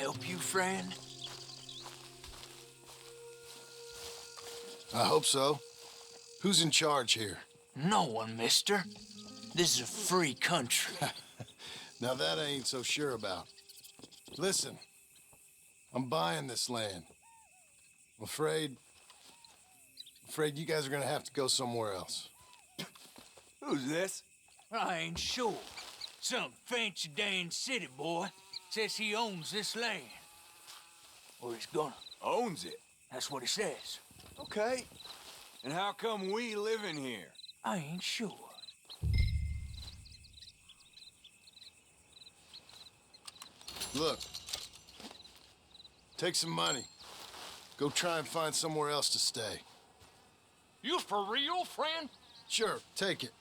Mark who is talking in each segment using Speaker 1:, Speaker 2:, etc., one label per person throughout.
Speaker 1: help you, friend?
Speaker 2: I hope so. Who's in charge here?
Speaker 1: No one, mister. This is a free country.
Speaker 2: Now that I ain't so sure about. Listen, I'm buying this land. I'm afraid you guys are gonna have to go somewhere else.
Speaker 3: Who's this?
Speaker 1: I ain't sure. Some fancy Dan city boy says he owns this land. Or he's gonna.
Speaker 3: Owns it.
Speaker 1: That's what he says.
Speaker 3: Okay. And how come we live in here?
Speaker 1: I ain't sure.
Speaker 2: Look, take some money. Go try and find somewhere else to stay.
Speaker 4: You for real, friend?
Speaker 2: Sure, take it.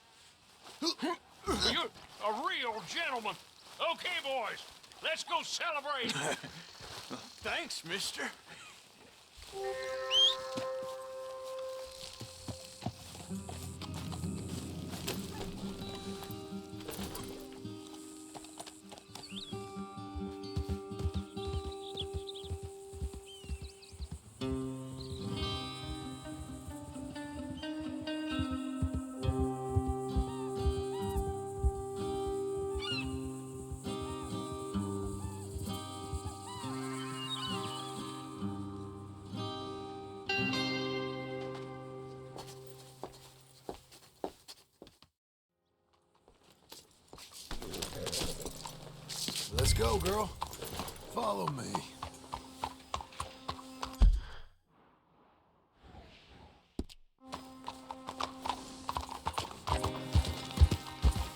Speaker 4: You're a real gentleman. Okay, boys, let's go celebrate.
Speaker 1: Thanks, mister.
Speaker 2: Let's go, girl. Follow me.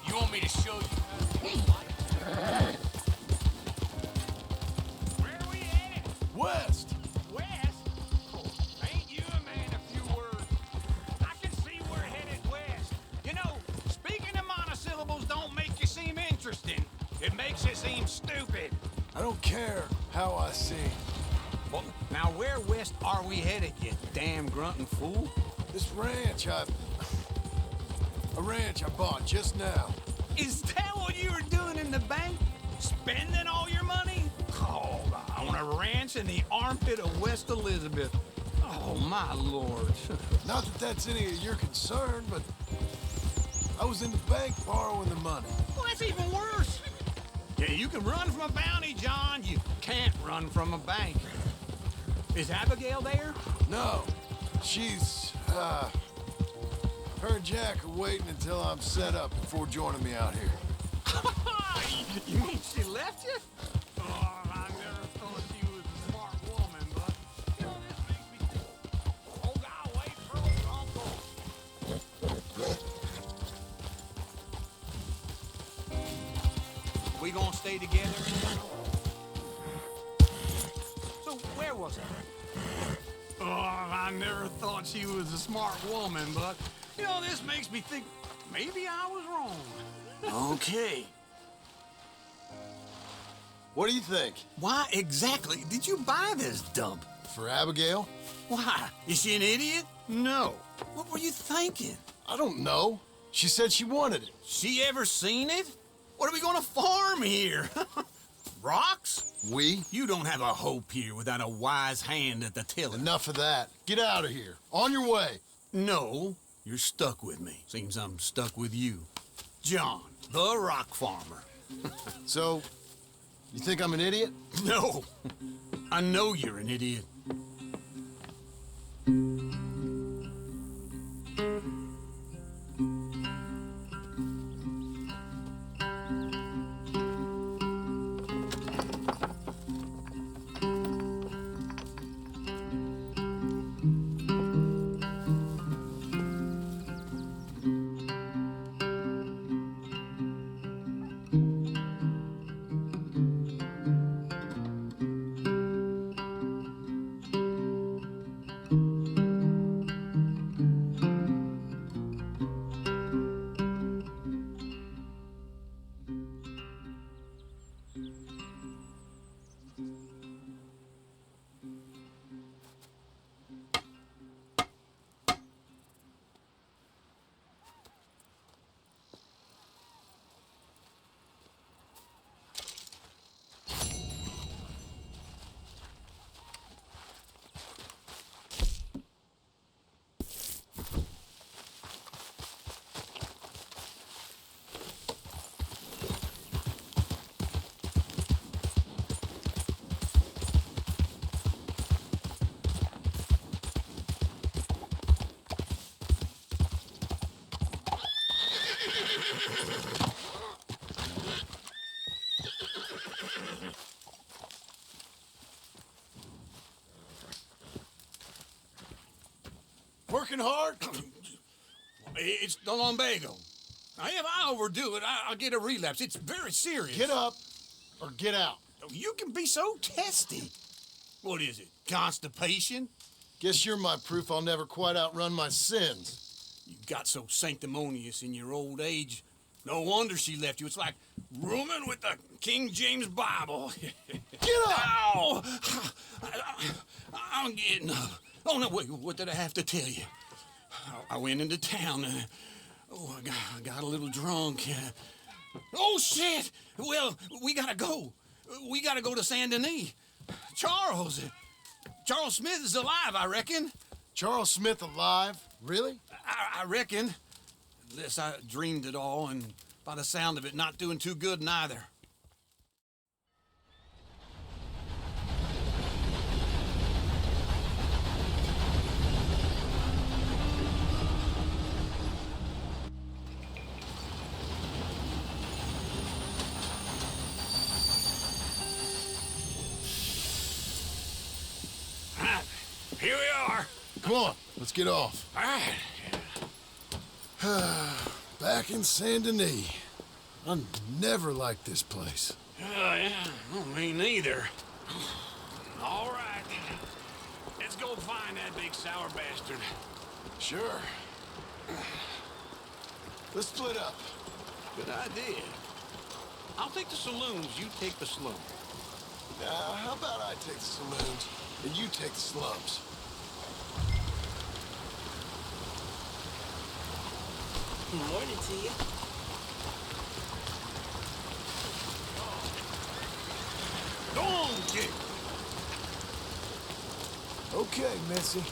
Speaker 1: You want me to show you?
Speaker 4: Where are we headed?
Speaker 2: West!
Speaker 4: West? Ain't you a man of few words? I can see we're headed west. You know, speaking of monosyllables don't make you seem interesting. It makes you seem stupid.
Speaker 2: I don't care how I sing.
Speaker 5: Well, now where west are we headed, you damn grunting fool?
Speaker 2: This ranch I bought just now.
Speaker 5: Is that what you were doing in the bank? Spending all your money? Oh, on a ranch in the armpit of West Elizabeth. Oh, my lord.
Speaker 2: Not that that's any of your concern, but I was in the bank borrowing the money.
Speaker 5: Well, that's even worse. Yeah, you can run from a bounty, John. You can't run from a bank. Is Abigail there?
Speaker 2: No, she's, her and Jack are waiting until I'm set up before joining me out here.
Speaker 5: You mean she left you? Oh, I never thought she was a smart woman, but you know, this makes me think. Oh, God, wait for your uncle. We gonna stay together? So where was I? Oh, I never thought she was a smart woman, but you know, this makes me think maybe I was wrong.
Speaker 1: Okay.
Speaker 2: What do you think?
Speaker 5: Why exactly did you buy this dump?
Speaker 2: For Abigail?
Speaker 5: Why? Is she an idiot? No. What were you thinking?
Speaker 2: I don't know. She said she wanted it.
Speaker 5: She ever seen it? What are we gonna farm here? Rocks?
Speaker 2: We?
Speaker 5: You don't have a hope here without a wise hand at the tiller.
Speaker 2: Enough of that. Get out of here. On your way.
Speaker 5: No, you're stuck with me. Seems I'm stuck with you. John, the rock farmer.
Speaker 2: So, you think I'm an idiot?
Speaker 5: No, I know you're an idiot.
Speaker 4: Working hard? It's the lumbago. Now, if I overdo it, I'll get a relapse. It's very serious.
Speaker 2: Get up or get out.
Speaker 4: You can be so testy. What is it, constipation?
Speaker 2: Guess you're my proof I'll never quite outrun my sins.
Speaker 4: You got so sanctimonious in your old age. No wonder she left you. It's like rooming with the King James Bible.
Speaker 2: Get up!
Speaker 4: Ow! I'm getting up. Oh, no, wait, what did I have to tell you? I went into town. I got a little drunk. Oh, shit! Well, we gotta go. We gotta go to Saint Denis. Charles Smith is alive, I reckon.
Speaker 2: Charles Smith alive? Really?
Speaker 4: I reckon. Unless I dreamed it all, and by the sound of it, not doing too good neither. Here we are.
Speaker 2: Come on, let's get off.
Speaker 4: All right.
Speaker 2: Back in Saint Denis. I never liked this place.
Speaker 4: Yeah, well, me neither. All right. Let's go find that big sour bastard.
Speaker 2: Sure. Let's split up.
Speaker 4: Good idea. I'll take the saloons, you take the slum.
Speaker 2: How about I take the saloons and you take the slums?
Speaker 6: Morning to you.
Speaker 4: Donkey!
Speaker 2: Okay, Missy.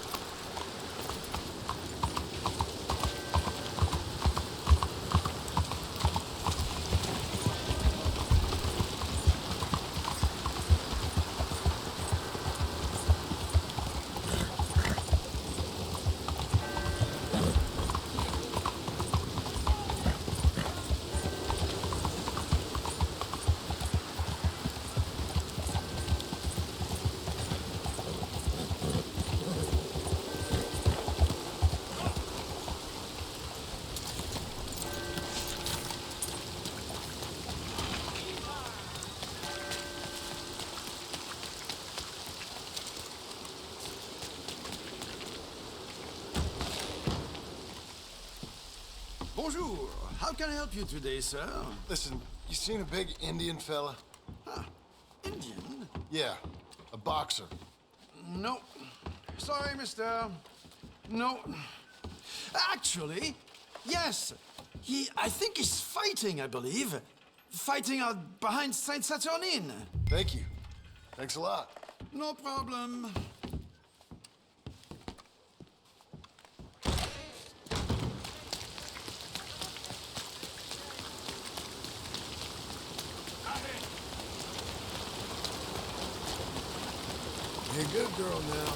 Speaker 7: Bonjour. How can I help you today, sir?
Speaker 2: Listen, you seen a big Indian fella?
Speaker 7: Indian?
Speaker 2: Yeah, a boxer.
Speaker 7: No. Sorry, mister. No. Actually, yes. I think he's fighting, I believe. Fighting out behind Saint Saturnin.
Speaker 2: Thank you. Thanks a lot.
Speaker 7: No problem.
Speaker 2: Be a good girl now.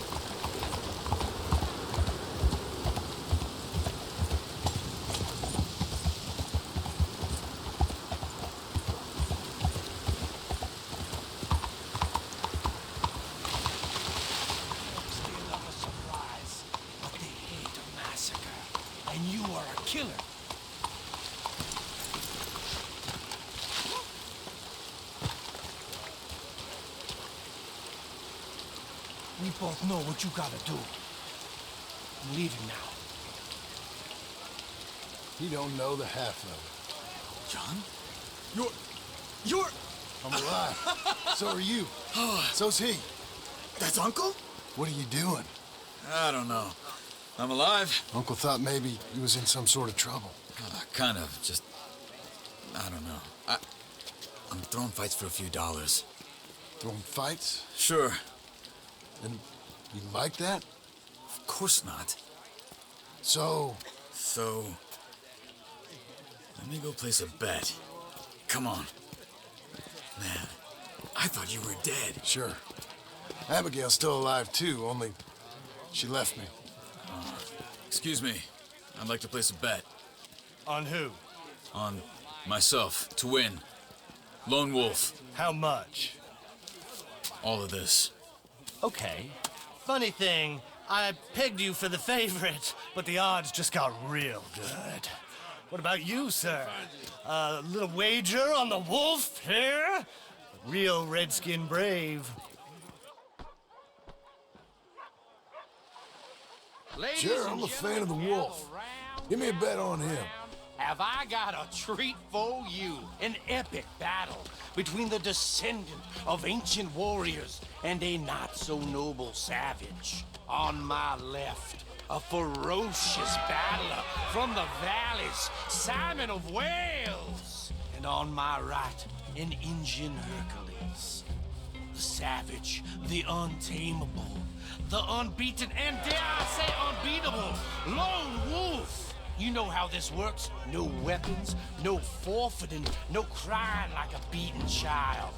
Speaker 1: They love a surprise, but they hate a massacre. And you are a killer. We both know what you gotta do. I'm leaving now.
Speaker 2: He don't know the half of it.
Speaker 7: John? You're...
Speaker 2: I'm alive. So are you. So's he.
Speaker 7: That's Uncle?
Speaker 2: What are you doing?
Speaker 8: I don't know. I'm alive.
Speaker 2: Uncle thought maybe he was in some sort of trouble.
Speaker 8: Kind of. Just... I don't know. I'm throwing fights for a few dollars.
Speaker 2: Throwing fights?
Speaker 8: Sure.
Speaker 2: And you like that?
Speaker 8: Of course not.
Speaker 2: So,
Speaker 8: let me go place a bet. Come on. Man, I thought you were dead.
Speaker 2: sure. Abigail's still alive too, only she left me.
Speaker 8: Excuse me. I'd like to place a bet.
Speaker 9: On who?
Speaker 8: On myself to win. Lone wolf.
Speaker 9: How much?
Speaker 8: All of this.
Speaker 9: Okay. Funny thing, I pegged you for the favorite, but the odds just got real good. What about you, sir? A little wager on the wolf here? Real redskin brave.
Speaker 4: Ladies
Speaker 2: Sure,
Speaker 4: and
Speaker 2: I'm a fan of the
Speaker 4: gentlemen,
Speaker 2: wolf.
Speaker 4: gather round,
Speaker 2: Give me a bet on him.
Speaker 4: Have I got a treat for you? An epic battle between the descendant of ancient warriors and a not-so-noble savage. On my left, a ferocious battler from the valleys, Simon of Wales. And on my right, an Indian Hercules. The savage, the untamable, the unbeaten, and dare I say unbeatable, Lone Wolf. You know how this works. No weapons, no forfeiting, no crying like a beaten child.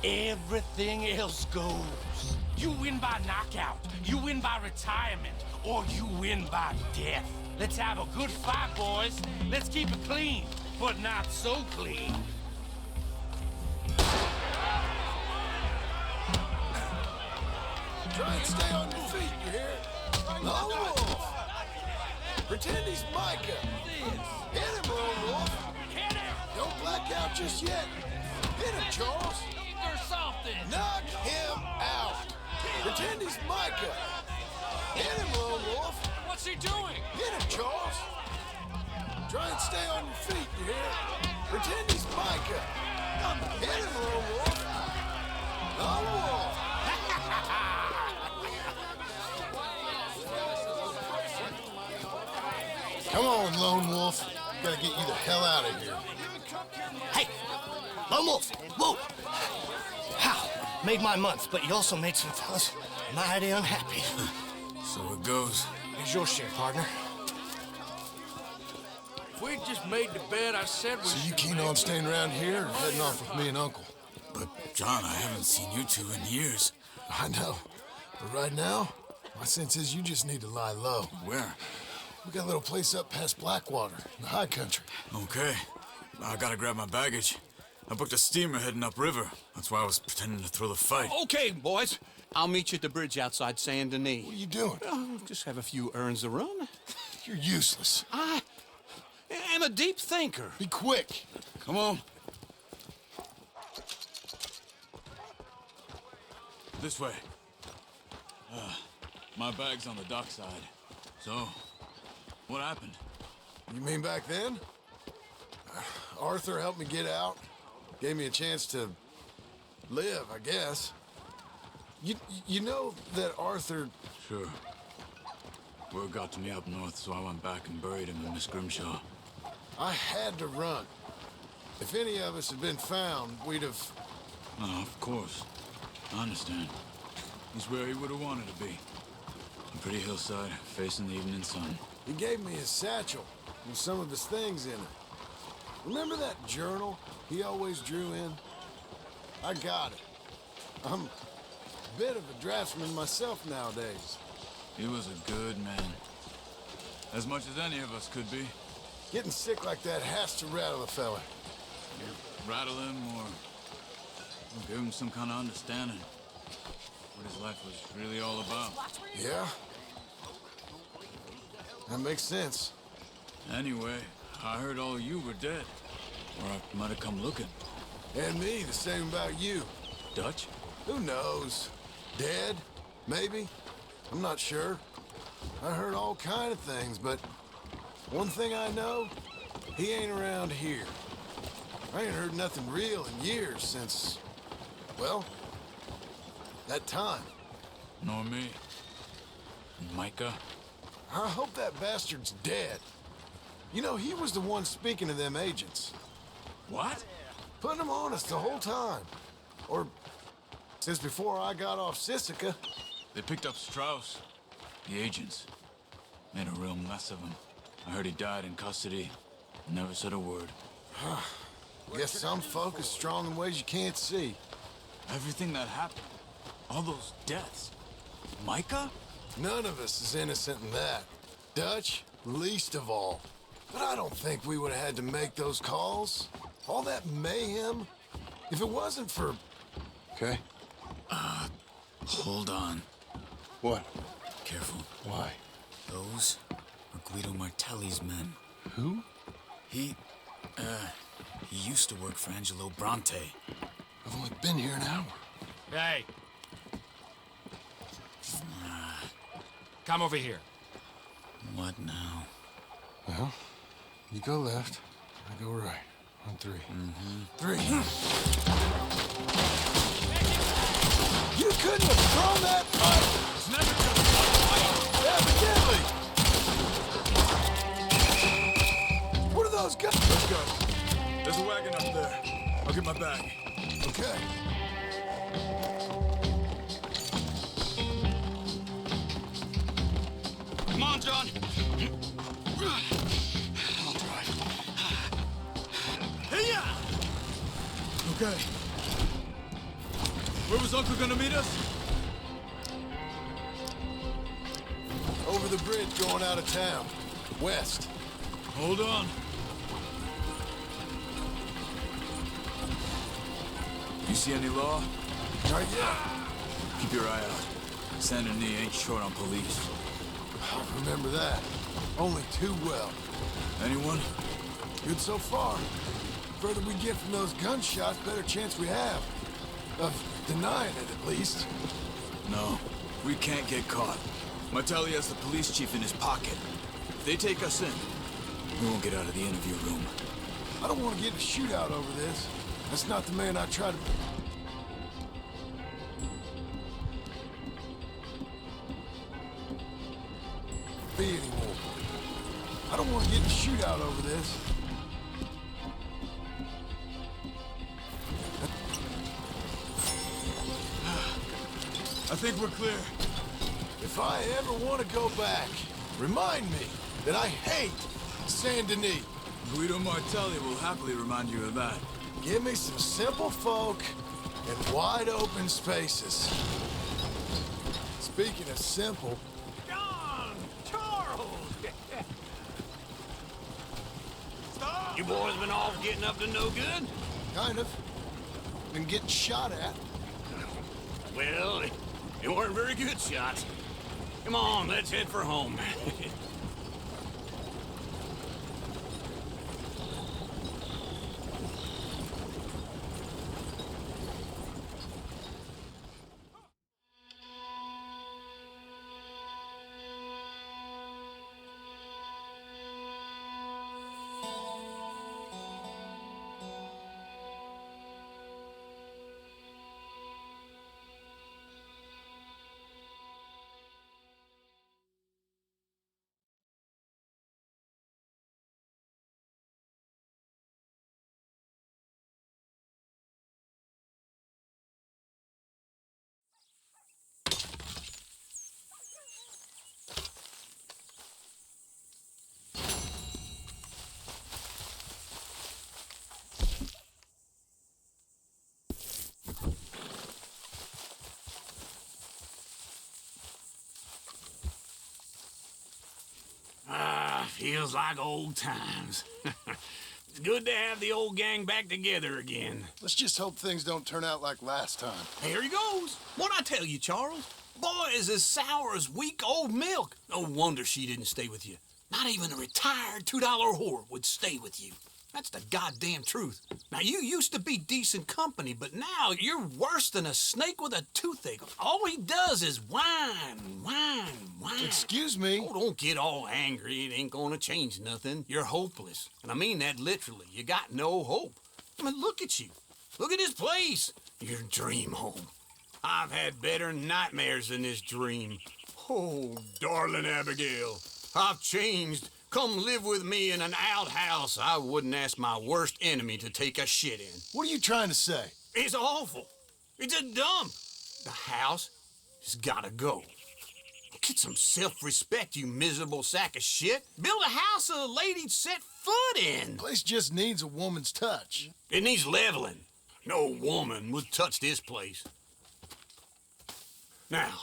Speaker 4: Everything else goes. You win by knockout, you win by retirement, or you win by death. Let's have a good fight, boys. Let's keep it clean, but not so clean.
Speaker 2: Try and stay on your feet, you hear? Lone Wolf! Pretend he's Micah. Hit him, Lone Wolf.
Speaker 4: Hit him!
Speaker 2: Don't black out just yet. Hit him, Charles.
Speaker 4: Or something!
Speaker 2: Knock him out. Pretend he's Micah. Hit him, Lone Wolf.
Speaker 4: What's he doing?
Speaker 2: Hit him, Charles. Try and stay on your feet, you hear? Pretend he's Micah. Hit him, Lone Wolf. Lone Wolf. Come on, Lone Wolf. Gotta get you the hell out of here.
Speaker 9: Hey! Lone Wolf! Whoa! How? Made my month, but you also made some fellas mighty unhappy.
Speaker 8: So it goes.
Speaker 9: Here's your share, partner.
Speaker 1: If we just made the bed I said we
Speaker 2: So you
Speaker 1: should
Speaker 2: keen
Speaker 1: make,
Speaker 2: on staying around here or heading off with me and Uncle?
Speaker 8: But, John, I haven't seen you two in years.
Speaker 2: I know. But right now, my sense is you just need to lie low.
Speaker 8: Where?
Speaker 2: We got a little place up past Blackwater, in the high country.
Speaker 8: Okay. I gotta grab my baggage. I booked a steamer heading upriver. That's why I was pretending to throw the fight.
Speaker 5: Okay, boys. I'll meet you at the bridge outside Saint Denis.
Speaker 2: What are you doing?
Speaker 5: Oh, just have a few errands to run.
Speaker 2: You're useless.
Speaker 5: I am a deep thinker.
Speaker 2: Be quick.
Speaker 8: Come on. This way. My bag's on the dockside. So, what happened?
Speaker 2: You mean back then? Arthur helped me get out. Gave me a chance to live, I guess. You know that Arthur...
Speaker 8: Sure. Word got to me up north, so I went back and buried him in Miss Grimshaw.
Speaker 2: I had to run. If any of us had been found, we'd have...
Speaker 8: Oh, of course. I understand. He's where he would have wanted to be. A pretty hillside, facing the evening sun.
Speaker 2: He gave me his satchel with some of his things in it. Remember that journal he always drew in? I got it. I'm a bit of a draftsman myself nowadays.
Speaker 8: He was a good man. As much as any of us could be.
Speaker 2: Getting sick like that has to rattle a fella.
Speaker 8: Rattle him or give him some kind of understanding. What his life was really all about.
Speaker 2: Yeah? That makes sense.
Speaker 8: Anyway, I heard all you were dead. Or I might have come looking.
Speaker 2: And me, the same about you.
Speaker 8: Dutch?
Speaker 2: Who knows? Dead? Maybe? I'm not sure. I heard all kind of things, but one thing I know, he ain't around here. I ain't heard nothing real in years since, well, that time.
Speaker 8: Nor me. Micah?
Speaker 2: I hope that bastard's dead. You know, he was the one speaking to them agents.
Speaker 8: What?
Speaker 2: Putting them on us the whole time. Or since before I got off Sisika.
Speaker 8: They picked up Strauss. The agents. Made a real mess of him. I heard he died in custody. Never said a word.
Speaker 2: Guess some folk is strong in ways you can't see.
Speaker 8: Everything that happened. All those deaths. Micah?
Speaker 2: None of us is innocent in that. Dutch, least of all. But I don't think we would have had to make those calls. All that mayhem. If it wasn't for... Okay?
Speaker 8: Hold on.
Speaker 2: What?
Speaker 8: Careful.
Speaker 2: Why?
Speaker 8: Those are Guido Martelli's men.
Speaker 2: Who?
Speaker 8: He used to work for Angelo Bronte.
Speaker 2: I've only been here an hour.
Speaker 5: Hey. Come over here.
Speaker 8: What now?
Speaker 2: Well, you go left, I go right. On three. Three. You couldn't have thrown that pipe!
Speaker 5: It's never
Speaker 2: Evidently! What are those guys?
Speaker 8: Let's go. There's a wagon up there. I'll get my bag.
Speaker 2: Okay.
Speaker 4: Come on, John.
Speaker 8: I'll drive. Hey-ya! Okay. Where was Uncle gonna meet us?
Speaker 2: Over the bridge going out of town. West.
Speaker 8: Hold on. You see any law?
Speaker 2: Not yet.
Speaker 8: Keep your eye out. Saint Denis ain't short on police.
Speaker 2: I remember that. Only too well.
Speaker 8: Anyone?
Speaker 2: Good so far. Further we get from those gunshots, better chance we have. Of denying it, at least.
Speaker 8: No. We can't get caught. Martelli has the police chief in his pocket. If they take us in, we won't get out of the interview room.
Speaker 2: I don't want to get in a shootout over this. That's not the man I try to... be anymore. I don't want to get in a shootout over this.
Speaker 8: I think we're clear.
Speaker 2: If I ever want to go back, remind me that I hate Saint Denis.
Speaker 8: Guido Martelli will happily remind you of that.
Speaker 2: Give me some simple folk and wide open spaces. Speaking of simple,
Speaker 4: John! Charles! Stop!
Speaker 5: You boys been off getting up to no good?
Speaker 2: kind of. Been getting shot at.
Speaker 5: Well, they weren't very good shots. Come on, let's head for home. Feels like old times. It's good to have the old gang back together again.
Speaker 2: Let's just hope things don't turn out like last time.
Speaker 4: Here he goes. What'd I tell you, Charles? Boy is as sour as week-old milk. No wonder she didn't stay with you. Not even a retired $2 whore would stay with you. That's the goddamn truth. Now, you used to be decent company, but now you're worse than a snake with a toothache. All he does is whine, whine, whine.
Speaker 2: Excuse me.
Speaker 4: Oh, don't get all angry. It ain't gonna change nothing. You're hopeless. And I mean that literally. You got no hope. I mean, look at you. Look at this place. Your dream home. I've had better nightmares than this dream. Oh, darling Abigail, I've changed. Come live with me in an outhouse I wouldn't ask my worst enemy to take a shit in.
Speaker 2: What are you trying to say?
Speaker 4: It's awful. It's a dump. The house has gotta go. Get some self-respect, you miserable sack of shit. Build a house a lady'd set foot in.
Speaker 2: Place just needs a woman's touch.
Speaker 4: It needs leveling. No woman would touch this place. Now,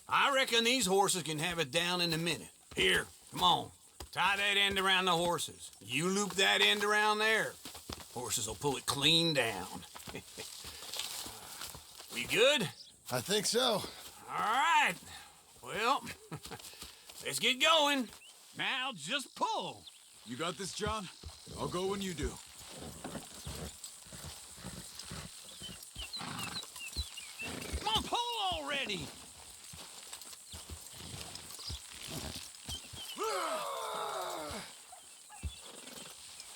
Speaker 4: I reckon these horses can have it down in a minute. Here, come on. Tie that end around the horses. You loop that end around there. Horses will pull it clean down. We good?
Speaker 2: I think so.
Speaker 4: All right. Well, let's get going. Now just pull.
Speaker 8: You got this, John? I'll go when you do.
Speaker 4: Come on, pull already.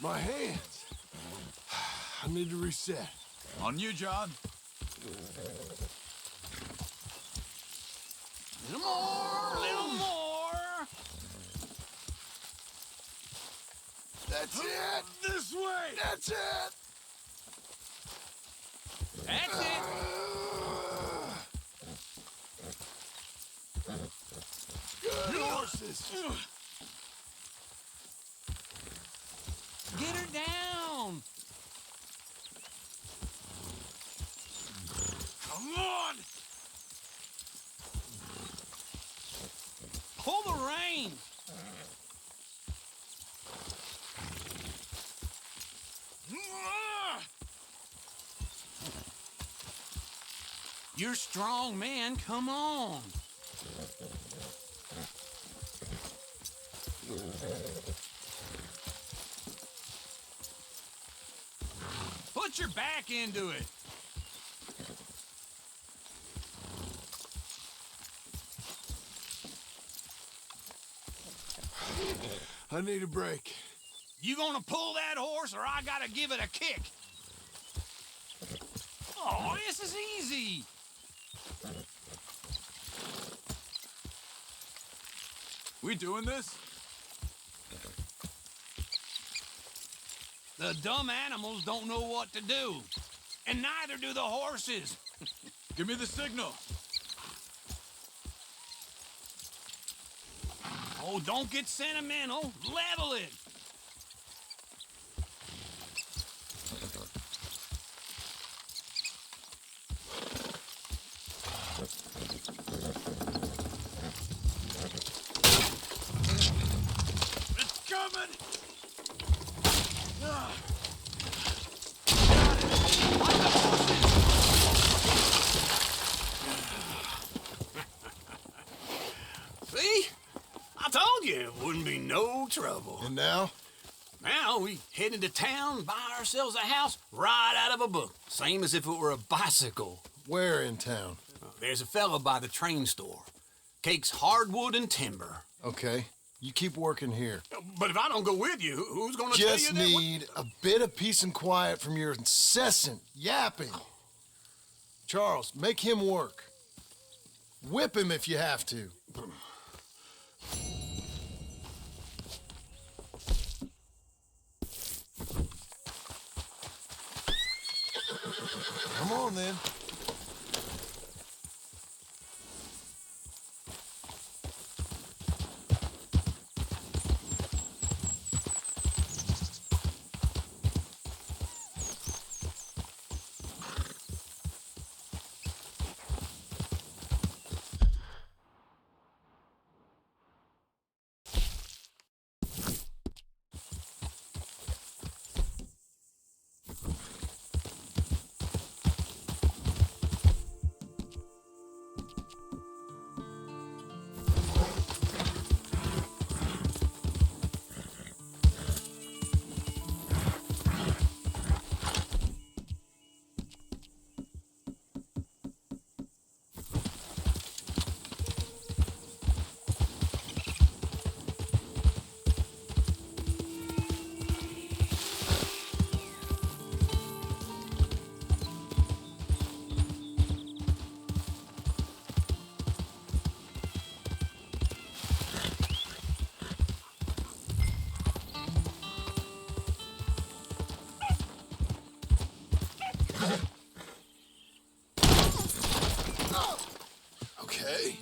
Speaker 2: My hands. I need to reset.
Speaker 8: On you, John.
Speaker 4: Little more, little more.
Speaker 2: That's it.
Speaker 8: This way!
Speaker 2: That's it.
Speaker 4: That's it.
Speaker 2: Good horses.
Speaker 4: Get her down.
Speaker 8: Come on!
Speaker 4: Pull the rein. You're strong, man. Come on. Put your back into it.
Speaker 2: I need a break.
Speaker 4: You gonna pull that horse or I gotta give it a kick? Oh, this is easy.
Speaker 8: We doing this?
Speaker 4: The dumb animals don't know what to do. And neither do the horses.
Speaker 8: Give me the signal.
Speaker 4: Oh, don't get sentimental. Level it.
Speaker 8: It's coming!
Speaker 4: See? I told you it wouldn't be no trouble.
Speaker 2: And now?
Speaker 4: Now we head into town, buy ourselves a house right out of a book. Same as if it were a bicycle.
Speaker 2: Where in town?
Speaker 4: There's a fella by the train store. Cakes hardwood and timber.
Speaker 2: Okay. You keep working here.
Speaker 4: But if I don't go with you, who's gonna tell you
Speaker 2: Just
Speaker 4: that?
Speaker 2: need a bit of peace and quiet from your incessant yapping. Charles, make him work. Whip him if you have to. Come on, then. Okay.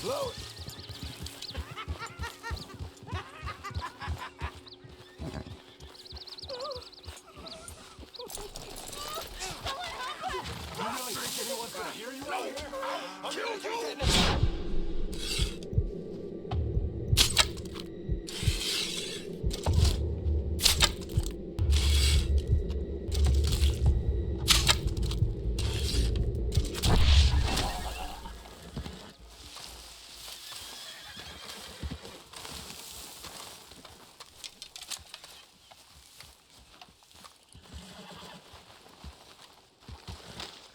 Speaker 2: Blow it.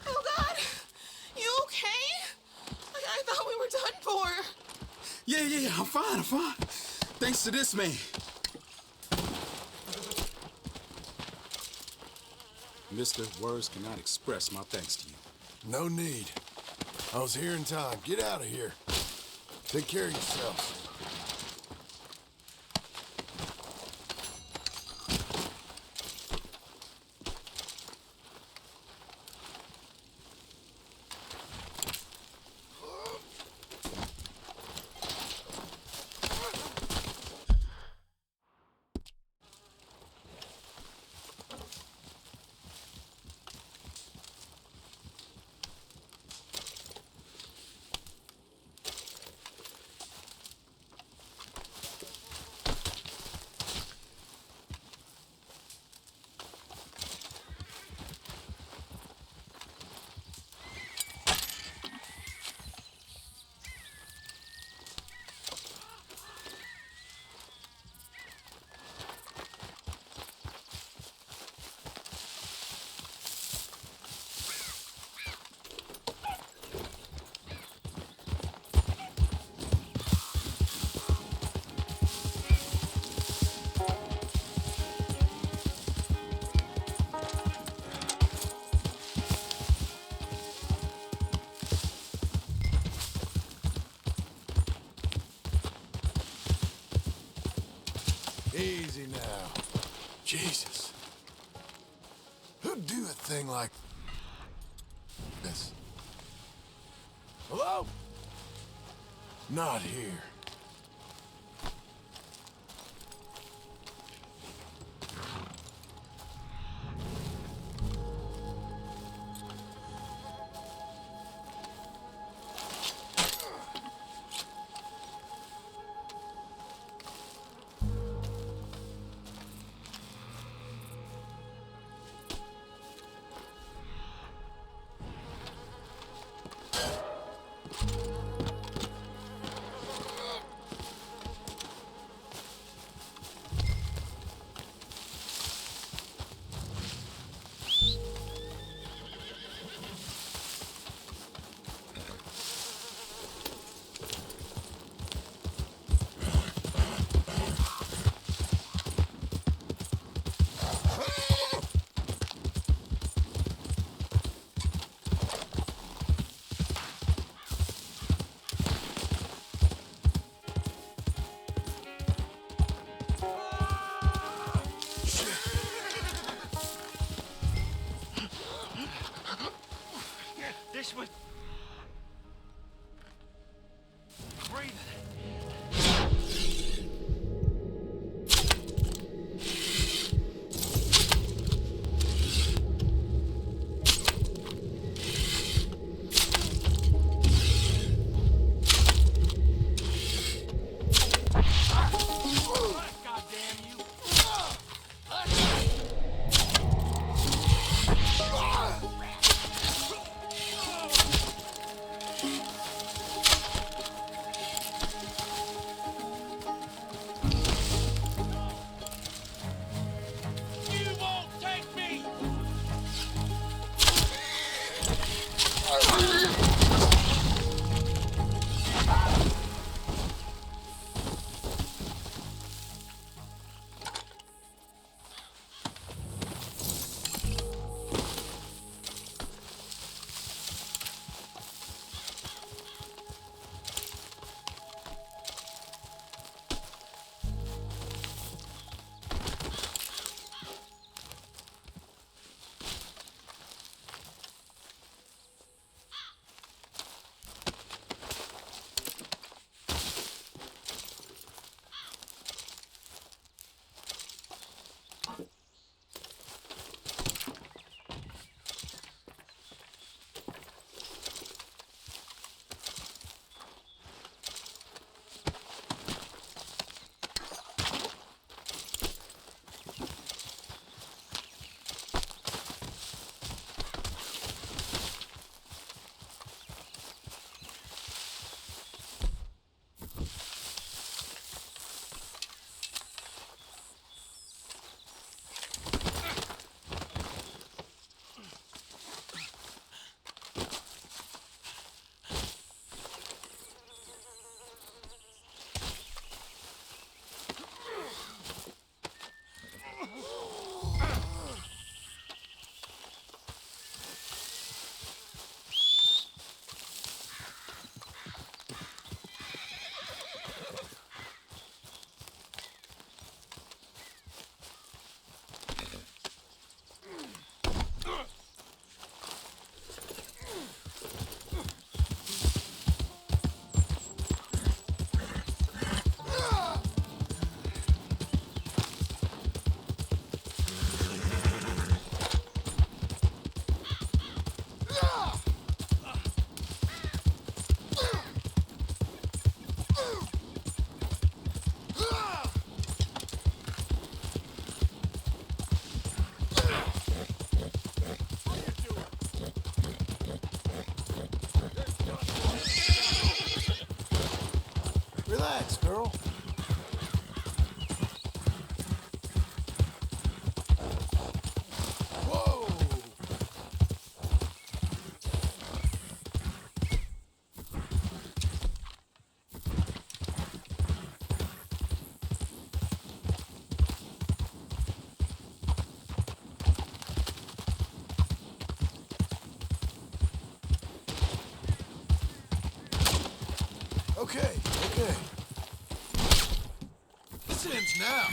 Speaker 6: Oh, God! You okay? I thought we were done for.
Speaker 8: Yeah, I'm fine. Thanks to this man.
Speaker 10: Mister, words cannot express my thanks to you.
Speaker 2: No need. I was here in time. Get out of here. Take care of yourself. Easy now. Jesus. Who'd do a thing like this? Hello? Not here.
Speaker 1: This was... breathing.
Speaker 2: Okay, okay. Sims now.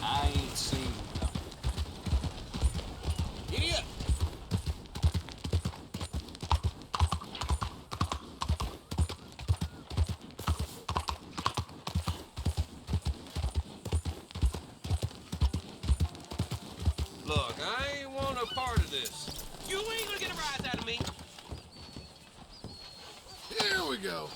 Speaker 4: I ain't seen nothing. Idiot! Look, I ain't want no part of this. You ain't gonna get a rise out of me.
Speaker 2: Here we go.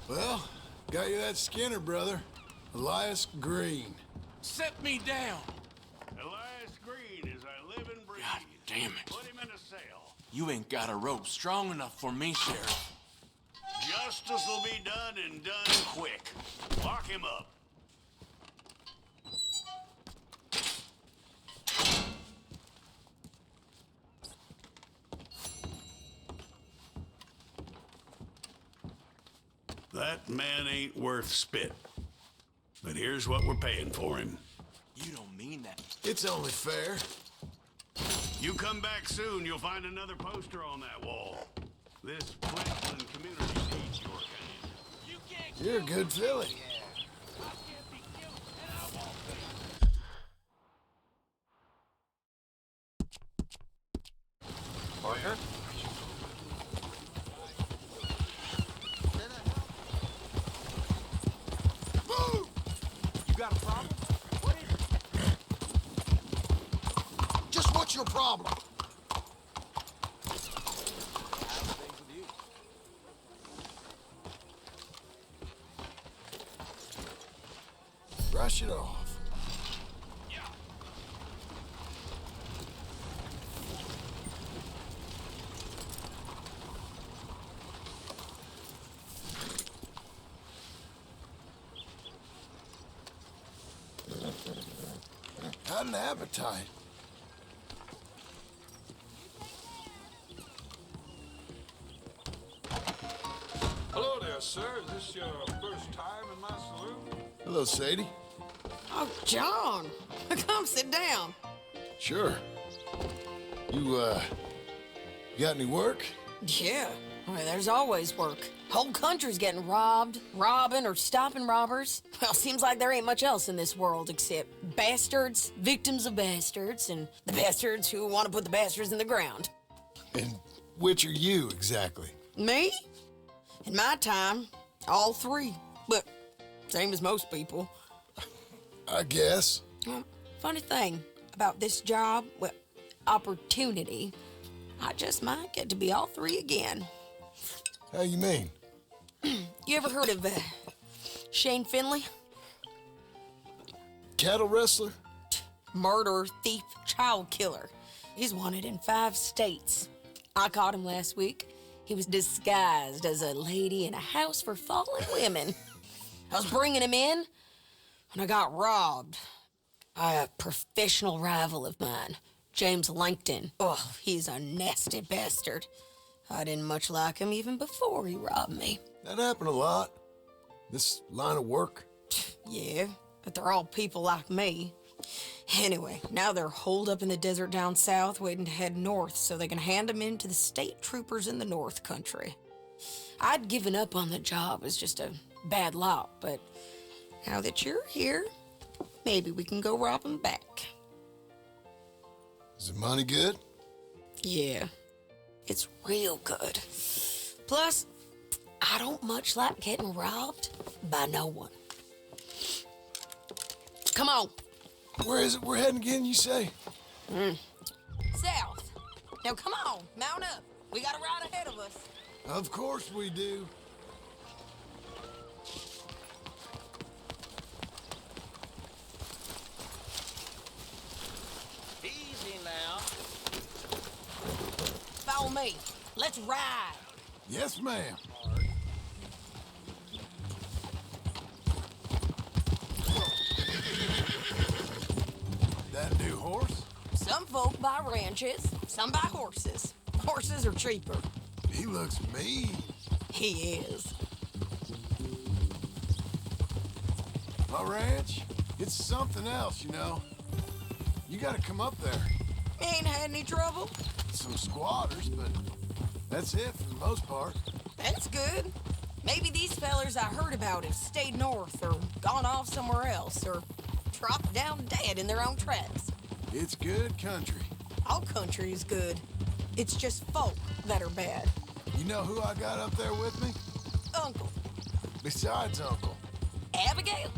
Speaker 2: Well, got you that Skinner, brother. Elias Green.
Speaker 1: Set me down.
Speaker 5: Elias Green is a living breed.
Speaker 1: God damn it.
Speaker 5: Put him in a cell.
Speaker 1: You ain't got a rope strong enough for me, Sheriff.
Speaker 5: Justice will be done and done quick. Lock him up. That man ain't worth spit. But here's what we're paying for him.
Speaker 1: You don't mean that.
Speaker 2: It's only fair.
Speaker 5: You come back soon, you'll find another poster on that wall. This Franklin community needs your kind.
Speaker 2: You're a good filly.
Speaker 1: Partner?
Speaker 2: Move!
Speaker 1: You got a problem? What is it?
Speaker 2: Just what's your problem? Brush it off. Got an appetite.
Speaker 11: Hello there, sir. Is this your first time in my saloon?
Speaker 2: Hello, Sadie.
Speaker 6: Oh, John. Come sit down.
Speaker 2: Sure. You got any work?
Speaker 6: Yeah. I mean, there's always work. Whole country's getting robbed, robbing, or stopping robbers. Well, seems like there ain't much else in this world except bastards, victims of bastards, and the bastards who want to put the bastards in the ground.
Speaker 2: And which are you, exactly?
Speaker 6: Me? In my time, all three. But same as most people.
Speaker 2: I guess.
Speaker 6: Well, funny thing about this job, well, opportunity, I just might get to be all three again.
Speaker 2: How you mean?
Speaker 6: You ever heard of Shane Finley?
Speaker 2: Cattle wrestler?
Speaker 6: Murderer, thief, child killer. He's wanted in 5 states. I caught him last week. He was disguised as a lady in a house for fallen women. I was bringing him in when I got robbed by a professional rival of mine, James Langton. Oh, he's a nasty bastard. I didn't much like him even before he robbed me.
Speaker 2: That happened a lot. This line of work.
Speaker 6: Yeah, but they're all people like me. Anyway, now they're holed up in the desert down south waiting to head north so they can hand him in to the state troopers in the north country. I'd given up on the job as just a bad lot, but now that you're here, maybe we can go rob him back.
Speaker 2: Is the money good?
Speaker 6: Yeah, it's real good. Plus, I don't much like getting robbed by no one. Come on.
Speaker 2: Where is it we're heading again, you say?
Speaker 6: South. Now come on, mount up. We got a ride ahead of us.
Speaker 2: Of course we do.
Speaker 5: Easy now.
Speaker 6: Follow me. Let's ride.
Speaker 2: Yes, ma'am. That new horse?
Speaker 6: Some folk buy ranches, some buy horses. Horses are cheaper.
Speaker 2: He looks mean.
Speaker 6: He is.
Speaker 2: My ranch, it's something else, you know. You gotta come up there.
Speaker 6: Ain't had any trouble?
Speaker 2: Some squatters, but that's it for the most part.
Speaker 6: That's good. Maybe these fellers I heard about have stayed north or gone off somewhere else or dropped down dead in their own tracks.
Speaker 2: It's good country.
Speaker 6: All country is good. It's just folk that are bad.
Speaker 2: You know who I got up there with me?
Speaker 6: Uncle.
Speaker 2: Besides Uncle.
Speaker 6: Abigail?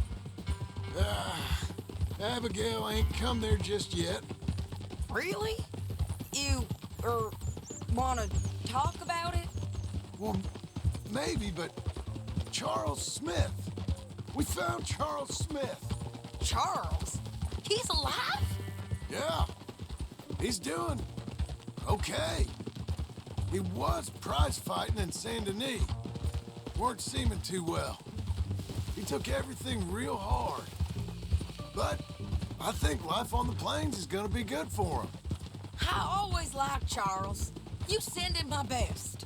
Speaker 2: Abigail ain't come there just yet.
Speaker 6: Really? You, wanna talk about it?
Speaker 2: Well, maybe, but Charles Smith. We found Charles Smith.
Speaker 6: Charles? He's alive?
Speaker 2: Yeah. He's doing okay. He was prize fighting in Saint Denis. Weren't seeming too well. He took everything real hard. But I think life on the plains is gonna be good for him.
Speaker 6: I always liked Charles. You send him my best.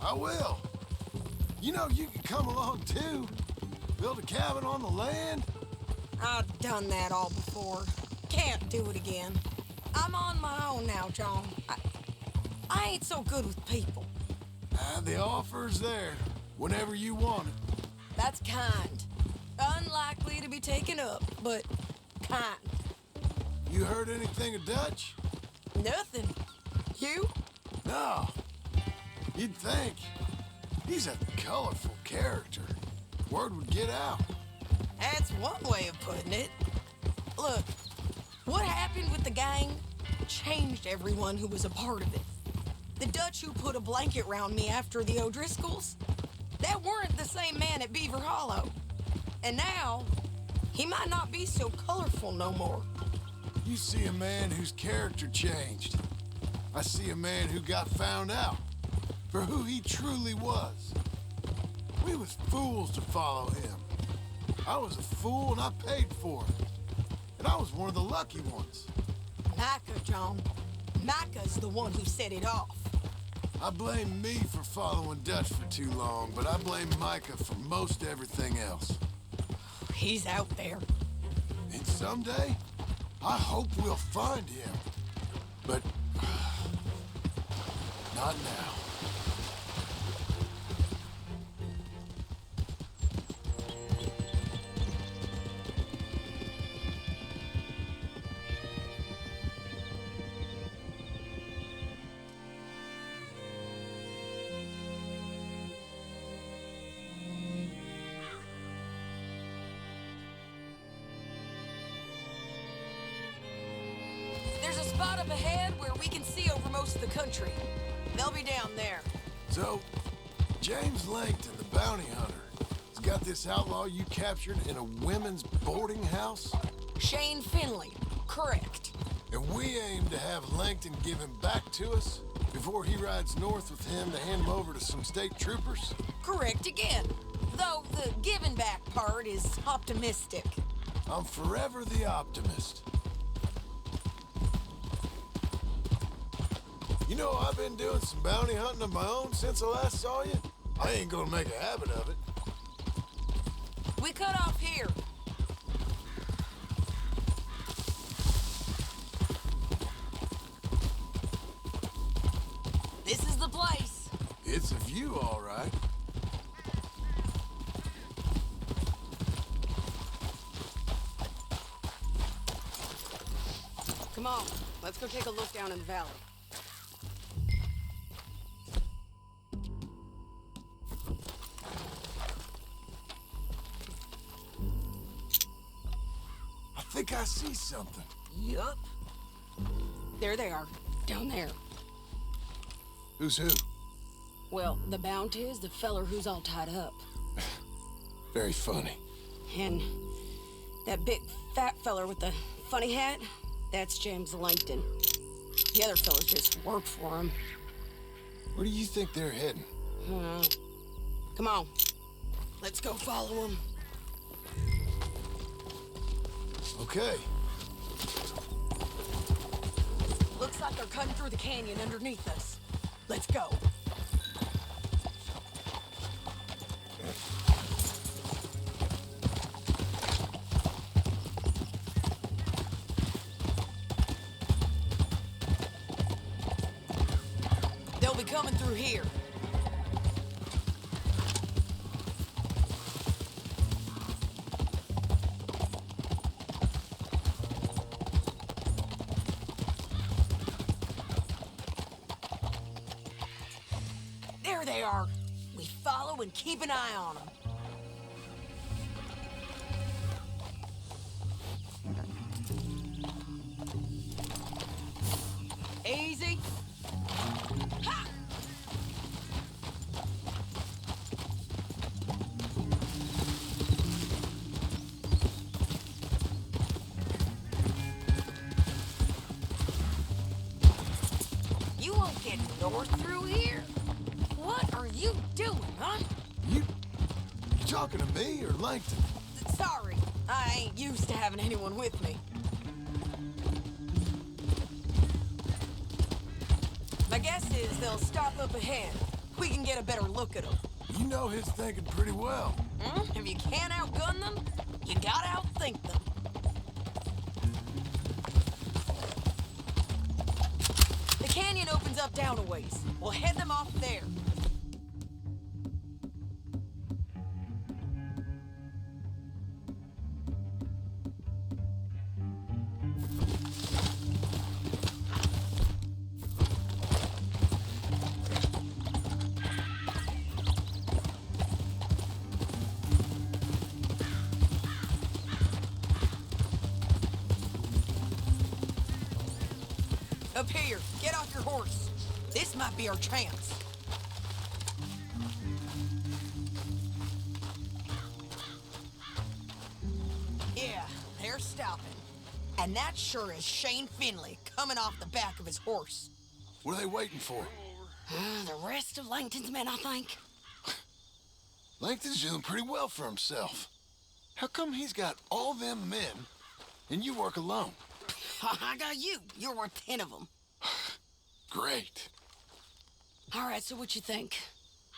Speaker 2: I will. You know, you can come along too. Build a cabin on the land.
Speaker 6: I've done that all before. Can't do it again. I'm on my own now, John. I ain't so good with people.
Speaker 2: The offer's there whenever you want it.
Speaker 6: That's kind. Unlikely to be taken up, but kind.
Speaker 2: You heard anything of Dutch?
Speaker 6: Nothing. You?
Speaker 2: No. You'd think. He's a colorful character. Word would get out.
Speaker 6: That's one way of putting it. Look, what happened with the gang changed everyone who was a part of it. The Dutch who put a blanket round me after the O'Driscolls, that weren't the same man at Beaver Hollow. And now, he might not be so colorful no more.
Speaker 2: You see a man whose character changed. I see a man who got found out for who he truly was. We was fools to follow him. I was a fool and I paid for it. And I was one of the lucky ones.
Speaker 6: Micah, John. Micah's the one who set it off.
Speaker 2: I blame me for following Dutch for too long, but I blame Micah for most everything else.
Speaker 6: He's out there.
Speaker 2: And someday, I hope we'll find him. But not now.
Speaker 6: There's a spot up ahead where we can see over most of the country. They'll be down there.
Speaker 2: So, James Langton, the bounty hunter, has got this outlaw you captured in a women's boarding house?
Speaker 6: Shane Finley, correct.
Speaker 2: And we aim to have Langton give him back to us before he rides north with him to hand him over to some state troopers?
Speaker 6: Correct again. Though the giving back part is optimistic.
Speaker 2: I'm forever the optimist. You know, I've been doing some bounty hunting of my own since I last saw you. I ain't gonna make a habit of it.
Speaker 6: We cut off here. This is the place.
Speaker 2: It's a view, all right.
Speaker 12: Come on, let's go take a look down in the valley.
Speaker 2: I think I see something.
Speaker 6: Yup.
Speaker 12: There they are, down there.
Speaker 2: Who's who?
Speaker 12: Well, the bounty is the feller who's all tied up.
Speaker 2: Very funny.
Speaker 12: And that big fat feller with the funny hat, that's James Langton. The other fellas just work for him.
Speaker 2: Where do you think they're heading?
Speaker 12: Come on, let's go follow him.
Speaker 2: Okay.
Speaker 6: Looks like they're cutting through the canyon underneath us. Let's go. They'll be coming through here. There they are. We follow and keep an eye on them. Easy. Ha! You won't get north through here. What are you doing, huh?
Speaker 2: You talking to me or Langton?
Speaker 6: Sorry, I ain't used to having anyone with me. My guess is they'll stop up ahead. We can get a better look at them.
Speaker 2: You know his thinking pretty well.
Speaker 6: If you can't outgun them, you gotta outthink them. The canyon opens up down a ways. We'll head them off there. Up here, get off your horse. This might be our chance. Yeah, they're stopping. And that sure is Shane Finley coming off the back of his horse.
Speaker 2: What are they waiting for?
Speaker 6: The rest of Langton's men, I think.
Speaker 2: Langton's doing pretty well for himself. How come he's got all them men and you work alone?
Speaker 6: I got you. You're worth 10 of them.
Speaker 2: Great.
Speaker 6: All right, so what you think?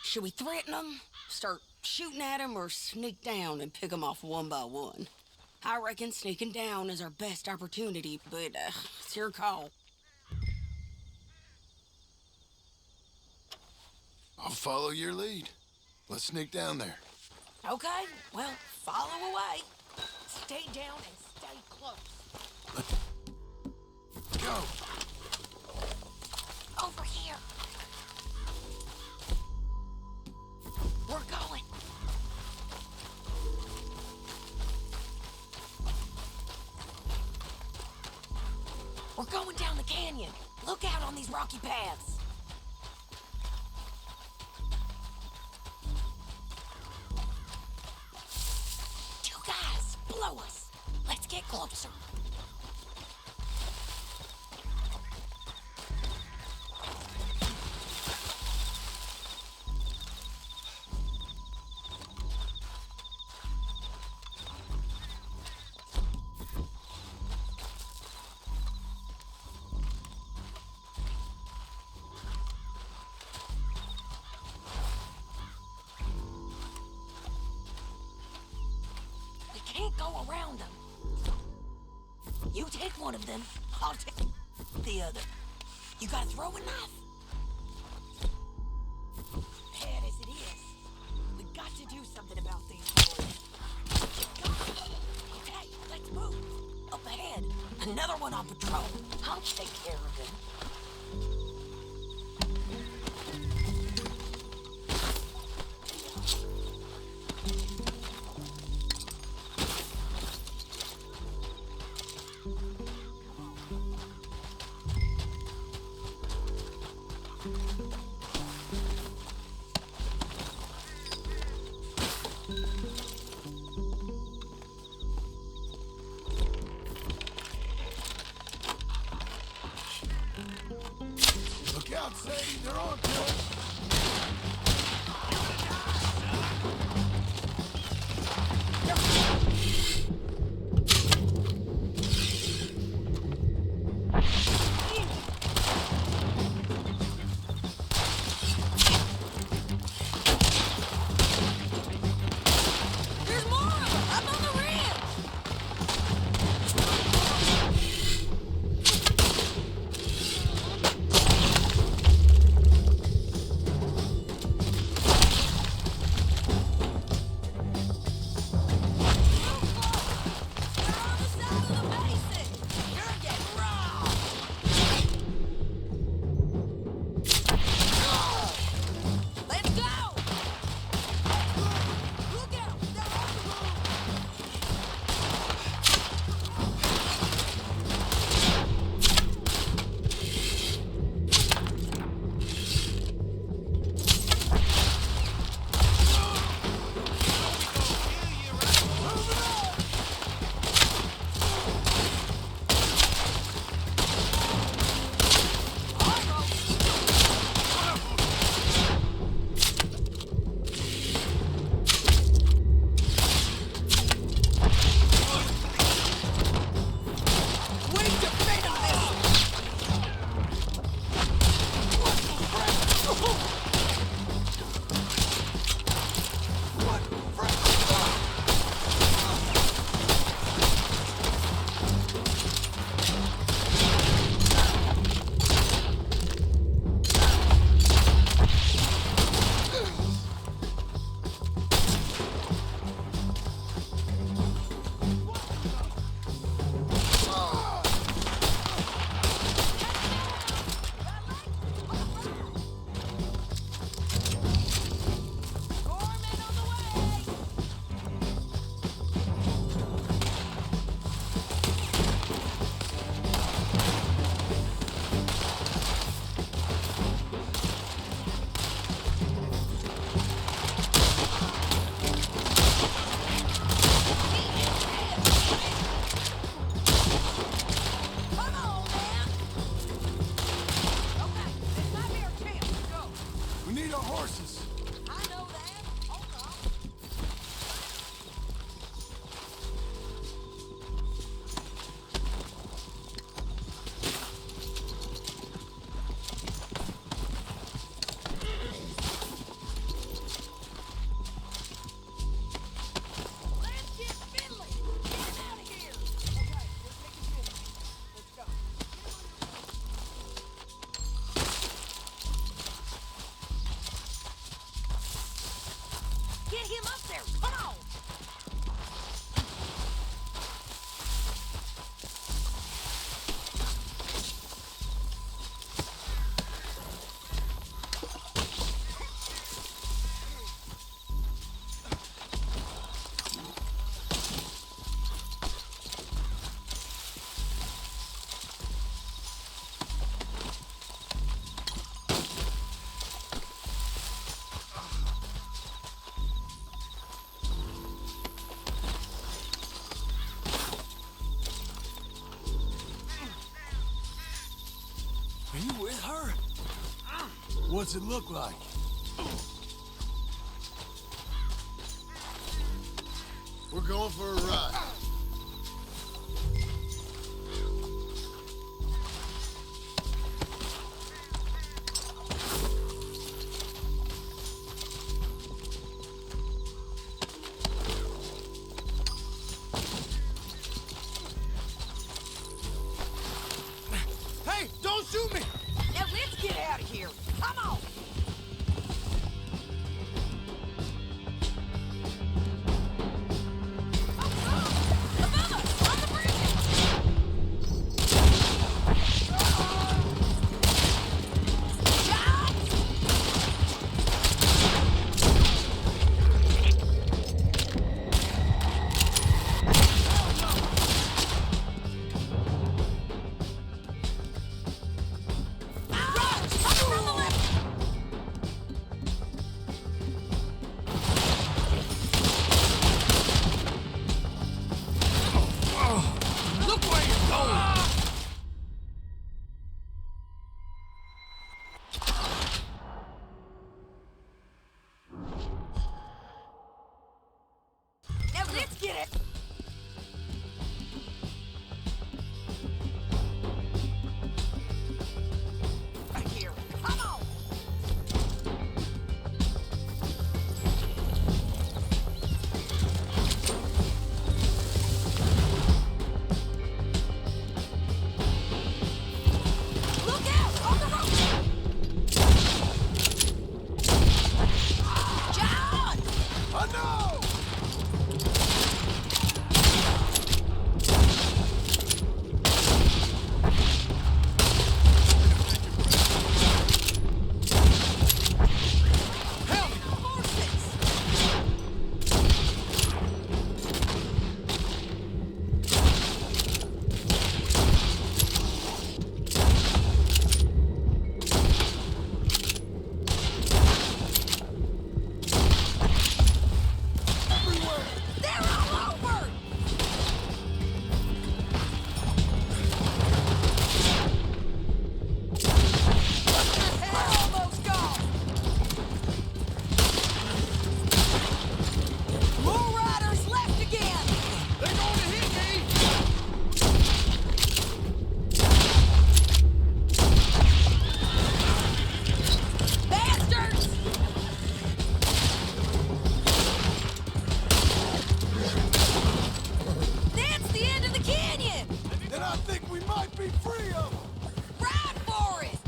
Speaker 6: Should we threaten them, start shooting at them, or sneak down and pick them off one by one? I reckon sneaking down is our best opportunity, but it's your call.
Speaker 2: I'll follow your lead. Let's sneak down there.
Speaker 6: Okay, well, follow away. Stay down and stay close.
Speaker 2: Go.
Speaker 6: Over here. We're going. We're going down the canyon. Look out on these rocky paths. Two guys below us. Let's get closer. can't go around them. You take one of them, I'll take the other. You gotta throw a knife. Bad as it is, we got to do something about these boys. Okay, let's move. Up ahead, another one on patrol. I'll take care of him.
Speaker 2: Look out, Sadie, they're on to us.
Speaker 6: There's more of them up on the ridge.
Speaker 2: What's it look like? We're going for a ride.
Speaker 6: Get it! Right here. Come on! Look out! On the road! John!
Speaker 2: I know!
Speaker 6: They're all over! They're almost gone! More riders left again!
Speaker 4: They're going to hit me!
Speaker 6: Bastards! That's the end of the canyon!
Speaker 2: Then I think we might be free of them!
Speaker 6: Ride for it!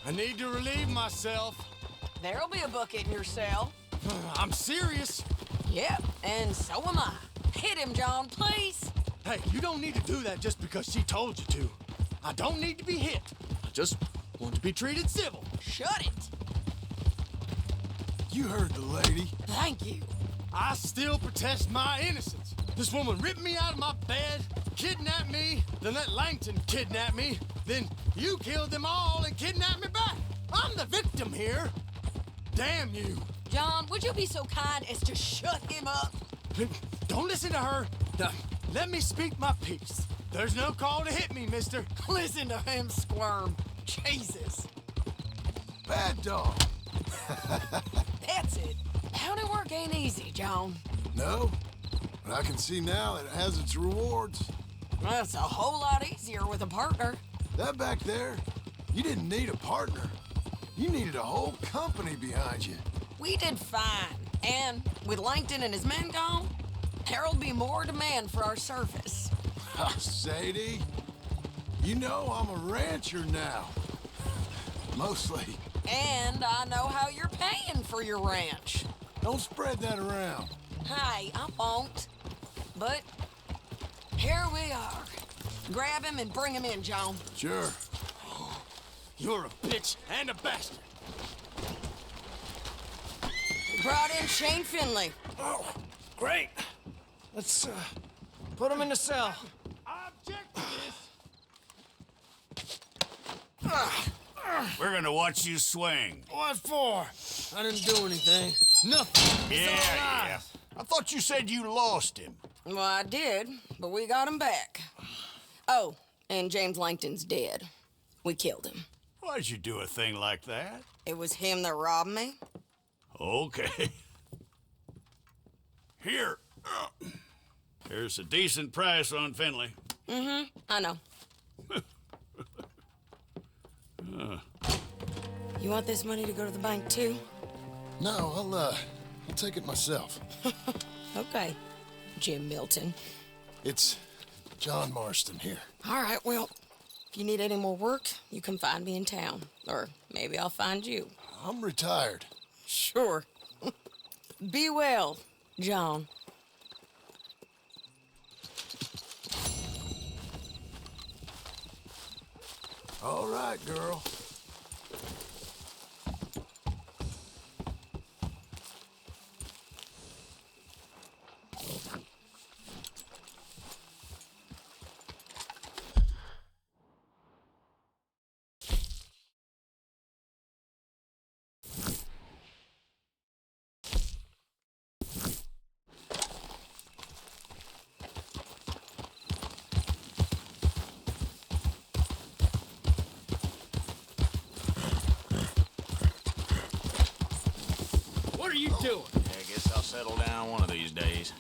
Speaker 4: I need to relieve myself.
Speaker 6: There'll be a bucket in your cell.
Speaker 4: I'm serious.
Speaker 6: Yep, and so am I. Hit him, John, please.
Speaker 4: Hey, you don't need to do that just because she told you to. I don't need to be hit. I just want to be treated civil.
Speaker 6: Shut it.
Speaker 2: You heard the lady.
Speaker 6: Thank you.
Speaker 4: I still protest my innocence. This woman ripped me out of my bed, kidnapped me, then let Langton kidnap me, then you killed them all and kidnapped me back. I'm the victim here. Damn you.
Speaker 6: John, would you be so kind as to shut him up?
Speaker 4: Don't listen to her. Now, let me speak my piece. There's no call to hit me, mister.
Speaker 6: Listen to him squirm. Jesus.
Speaker 2: Bad dog.
Speaker 6: That's it. County work ain't easy, John.
Speaker 2: No, but I can see now it has its rewards.
Speaker 6: That's a whole lot easier with a partner.
Speaker 2: That back there, you didn't need a partner. You needed a whole company behind you.
Speaker 6: We did fine. And with Langton and his men gone, there'll be more demand for our service.
Speaker 2: Sadie, you know I'm a rancher now. Mostly.
Speaker 6: And I know how you're paying for your ranch.
Speaker 2: Don't spread that around.
Speaker 6: Hey, I won't. But here we are. Grab him and bring him in, John.
Speaker 2: Sure.
Speaker 4: You're a bitch and a bastard.
Speaker 6: Brought in Shane Finley.
Speaker 9: Oh, great. Let's put him in the cell.
Speaker 4: I object to this.
Speaker 5: We're gonna watch you swing.
Speaker 9: What for? I didn't do anything. Nothing.
Speaker 5: Yeah. I thought you said you lost him.
Speaker 6: Well, I did, but we got him back. Oh, and James Langton's dead. We killed him.
Speaker 5: Why'd you do a thing like that?
Speaker 6: It was him that robbed me.
Speaker 5: Okay. Here. Here's a decent price on Finley.
Speaker 6: Mm-hmm, I know. You want this money to go to the bank, too?
Speaker 2: No, I'll take it myself.
Speaker 6: Okay, Jim Milton.
Speaker 2: It's John Marston here.
Speaker 6: All right, well, if you need any more work, you can find me in town. Or maybe I'll find you.
Speaker 2: I'm retired.
Speaker 6: Sure. Be well, John.
Speaker 2: All right, girl.
Speaker 5: you doing?
Speaker 4: I guess I'll settle down one of these days.